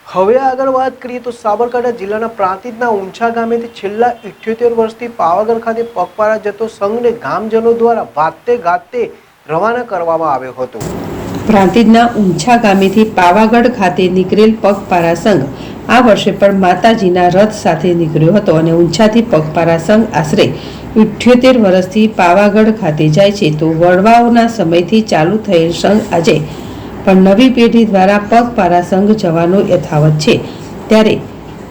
હવે આગળ વાત કરીએ તો સાબરકાંઠા જિલ્લાના પ્રાંતિજના ઊંચા ગામેથી છેલ્લા 78 વર્ષથી પાવાગઢ ખાતે પગપાળા જતો સંઘને ગામજનો દ્વારા વાતે ગાતે રવાના કરવામાં આવ્યો હતો। પ્રાંતિજના ઊંચા ગામેથી પાવાગઢ ખાતે નીકળેલ પગપાળા સંઘ આ વર્ષે પણ માતાજીના રથ સાથે નીકળ્યો હતો અને ઊંચાથી પગપાળા સંઘ આશરે 78 વર્ષથી પાવાગઢ ખાતે જાય છે તો વડવાઓના સમયથી ચાલુ થયેલ સંઘ આજે પણ નવી પેઢી દ્વારા પગપાળા સંઘ જવાનો યથાવત છે। ત્યારે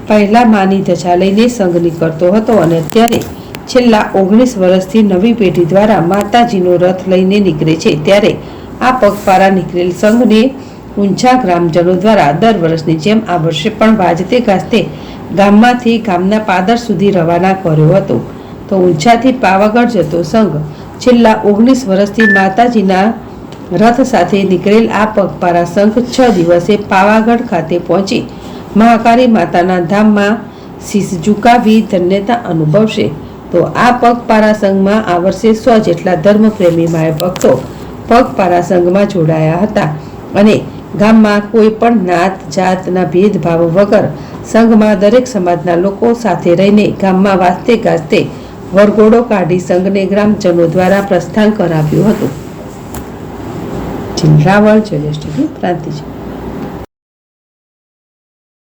પહેલા માની ધજા લઈને સંઘ નીકળતો હતો અને અત્યારે છેલ્લા 19 વર્ષથી નવી પેઢી દ્વારા માતાજીનો રથ લઈને નીકળે છે। ત્યારે આ પગપાળા નીકળેલ સંઘને ઊંચા ગ્રામજનો દ્વારા દર વર્ષની જેમ આ વર્ષે પણ વાજતે ગાજતે ગામમાંથી ગામના પાદર સુધી રવાના કર્યો હતો। તો ઊંચાથી પાવાગઢ જતો સંઘ છેલ્લા 19 વર્ષથી માતાજીના રથ સાથે નીકળેલ આ પગપાળા સંઘ 6 દિવસે પાવાગઢ ખાતે પહોંચી મહાકાળી માતાના ધામમાં શીશ ઝુકાવી ધન્યતા અનુભવશે। તો આ પગપાળા સંઘમાં આ વર્ષે 100 જેટલા ધર્મપ્રેમી માય ભક્તો પગપાળા સંઘમાં જોડાયા હતા અને ગામમાં કોઈ પણ નાત જાતના ભેદભાવ વગર સંઘમાં દરેક સમાજના લોકો સાથે રહીને ગામમાં વાજતે ગાજતે વરઘોડો કાઢી સંઘને ગ્રામજનો દ્વારા પ્રસ્થાન કરાવ્યું હતું। રાવળ જલેશ ટીવી પ્રાંતિજ।